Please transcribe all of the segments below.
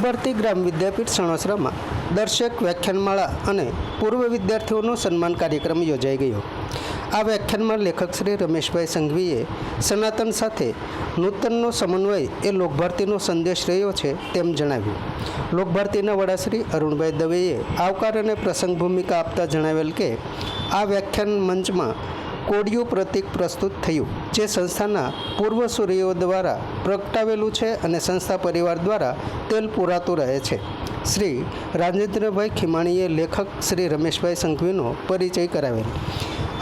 લોકભારતી ગ્રામ વિદ્યાપીઠ સણોસરામાં દર્શક વ્યાખ્યાનમાળા અને પૂર્વ વિદ્યાર્થીઓનો સન્માન કાર્યક્રમ યોજાઈ ગયો। આ વ્યાખ્યાનમાં લેખક શ્રી રમેશભાઈ સંઘવીએ સનાતન સાથે નૂતનનો સમન્વય એ લોકભારતીનો સંદેશ રહ્યો છે તેમ જણાવ્યું। લોકભારતીના વડા શ્રી અરુણભાઈ દવેએ આવકાર અને પ્રસંગ ભૂમિકા આપતા જણાવેલ કે આ વ્યાખ્યાન મંચમાં કોડિયું પ્રતીક પ્રસ્તુત થયું, જે સંસ્થાના પૂર્વસૂરીઓ દ્વારા પ્રગટાવેલું છે અને સંસ્થા પરિવાર દ્વારા તેલ પુરાતું રહે છે। શ્રી રાજેન્દ્રભાઈ ખીમાણીએ લેખક શ્રી રમેશભાઈ સંઘવીનો પરિચય કરાવેલ।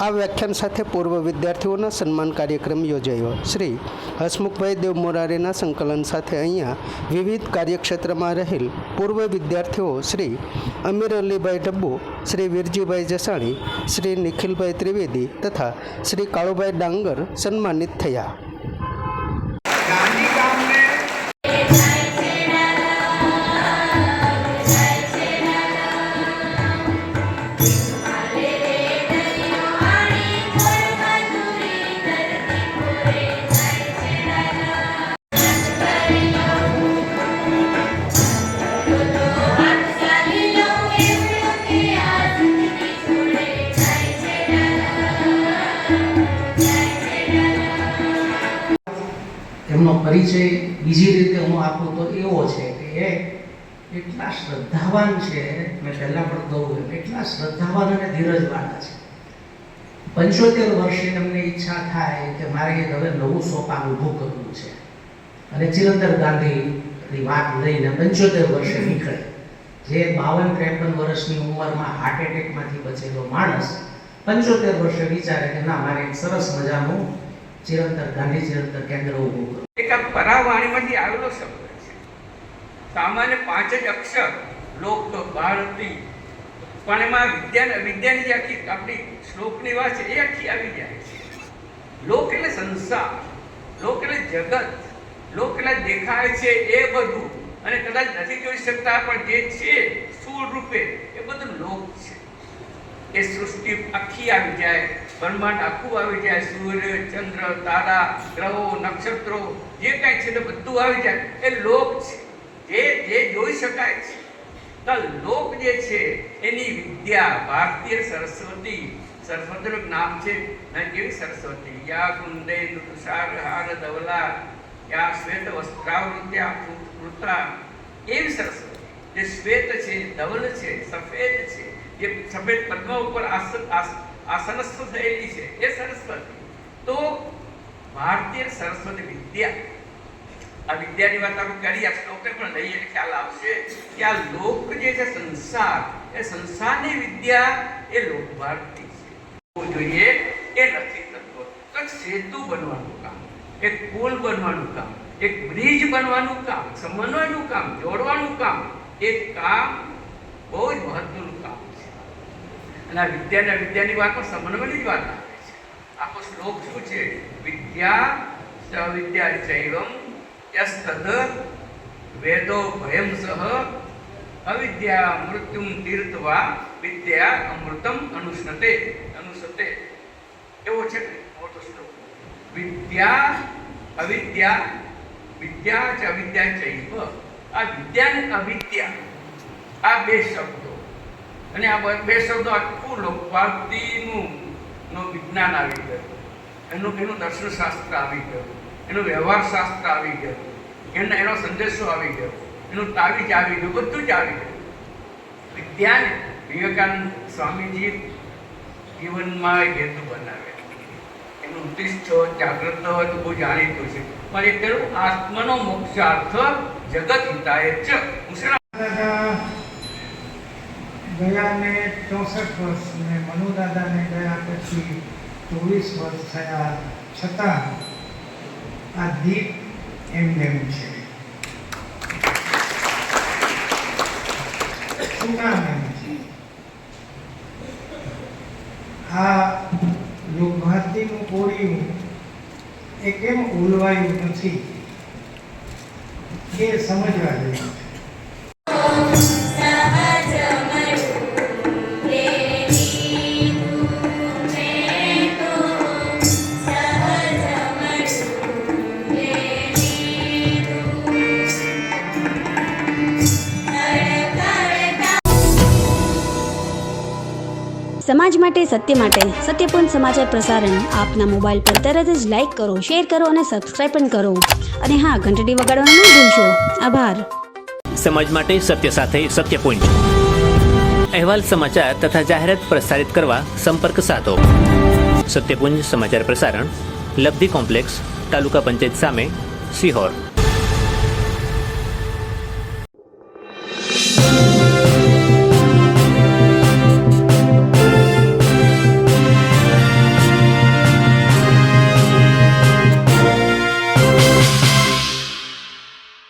આ વ્યાખ્યાન સાથે પૂર્વ વિદ્યાર્થીઓના સન્માન કાર્યક્રમ યોજાયો। શ્રી હસમુખભાઈ દેવ મોરારીના સંકલન સાથે અહીંયા વિવિધ કાર્યક્ષેત્રમાં રહેલ પૂર્વ વિદ્યાર્થીઓ શ્રી અમીર અલીભાઈ ડબ્બુ, શ્રી વીરજીભાઈ જસાણી, શ્રી નિખિલભાઈ ત્રિવેદી તથા શ્રી કાળુભાઈ ડાંગર સન્માનિત થયા। એમનો પરિચય બીજી રીતે હું આપું તો એવો છે કે એ એટલા શ્રદ્ધાવાન છે, મેં પહેલાં પણ કહું એટલા શ્રદ્ધાવાન અને ધીરજવાળા છે। 75 વર્ષે એમને ઈચ્છા થાય કે મારે એક હવે નવું સોપાન ઊભું કરવું છે અને ચિરંતર ગાંધીની વાત લઈને 75 વર્ષે નીકળે, જે 52-53 વર્ષની ઉંમરમાં હાર્ટ એટેકમાંથી બચેલો માણસ 75 વર્ષે વિચારે કે ના, મારે એક સરસ મજાનું ચિરંતર ગાંધી ચિરંતર કેન્દ્ર ઊભું કરવું। એક આ પરાવાણીમાંથી આવેલો શબ્દ છે। સામાન્ય 5 જ અક્ષર લોક ભારતી, પણ એમાં વિદ્યાની જે આખી આપણી શ્લોકની વાત છે એ આખી આવી જાય છે। લોક એટલે સંસાર, લોક એટલે જગત, લોક એટલે દેખાય છે એ બધું, અને કદાચ નથી જોઈ શકતા પણ જે છે સ્થૂળ રૂપે એ બધું લોક છે। એ સૃષ્ટિ આખી આવી જાય, બ્રહ્માંડ આખું આવી જાય, સૂર્ય, ચંદ્ર, તારા, ગ્રહો, નક્ષત્રો જે કાંઈ છે તે બધું આવી જાય, એ લોક છે, જે જોઈ શકાય છે। તો લોક જે છે એની વિદ્યા ભારતીય સરસ્વતી, સરસ્વતીનું નામ છે કેવી સરસ્વતી, યા કુંદે તુષાર હાર ધવલા, યા શ્વેત વસ્ત્રાવૃત્યા કૃતા, એવી સરસ્વતી જે શ્વેત છે, ધવલ છે, સફેદ છે, જે સફેદ પદ્મ ઉપર આસનસ્થ થયેલી છે, એ સરસ્વતી। તો ભારતીય સરસ્વતી વિદ્યા, આ વિદ્યાની વાત આપણે કરી, આ શ્લોકને પણ લઈએ ખ્યાલ આવશે કે આ લોક જે છે સંસાર, એ સંસારની વિદ્યા એ લોક ભારતી છે। જોઈએ એ નથી થતો તો સેતુ બનવાનું કામ, એક પુલ બનવાનું કામ, એક બ્રિજ બનવાનું કામ, સમન્વયનું કામ, જોડવાનું કામ, એ કામ બહુ જ મહત્વનું કામ છે। અને આ વિદ્યાની વાતમાં સમન્વયની જ વાત આવે છે। આખો શ્લોક શું છે? વિદ્યા સવિદ્યા ચૈવમ યસ્તદ વેદો ભયમ સહ અવિદ્યા મૃત્યુમ તીર્થવા વિદ્યા અમૃતમ અનુષ્ણતે એવો છે મોટો શ્લોક। વિદ્યા અવિદ્યા, વિદ્યા ચ અવિદ્યા ચૈવ, આ વિદ્યા અને અવિદ્યા આ બે શબ્દો, અને આ બે શબ્દો આખું લોકભારતીનું વિજ્ઞાન આવી ગયું, એનું દર્શનશાસ્ત્ર આવી ગયું, એનું વ્યવહાર શાસ્ત્ર આવી ગયું, એનો સંદેશો આવી ગયો, એનું તાવીજ આવી ગયું, બધું જ આવી ગયું। વિદ્યાને વિવેકાનંદ સ્વામીજી જીવનમાં એક હેતુ બનાવે, એનું ઉદ્દિષ્ટ જાગૃત હોય તો બહુ જાણીતું છે, પણ એ કહ્યું આત્મનો મોક્ષાર્થ જગત હિતાય ચ। ગયા ને 64 વર્ષ ને મનુ દાદાને ગયા પછી 24 વર્ષ થયા છતાં આ દીપ એમને છે। શું કામ એમ છે? આ લોકભારતીનું કોડિયું એ કેમ ઉલવાયું નથી એ સમજવા જેવું છે। સમાજ માટે સત્યપૂર્ણ સમાચાર પ્રસારણ આપના મોબાઈલ પર તરત જ લાઈક કરો, શેર કરો અને સબસ્ક્રાઈબ પણ કરો. અને હા, ઘંટડી વગાડવાનું ન ભૂલશો. આભાર. સમાજ માટે સત્ય સાથે સત્યપૂર્ણ. અહેવાલ, સમાચાર તથા જાહેરાત પ્રસારિત કરવા સંપર્ક સાધો. સત્યપુંજ સમાચાર પ્રસારણ, લબ્ધિ કોમ્પ્લેક્સ, તાલુકા પંચાયત સામે, સિહોર.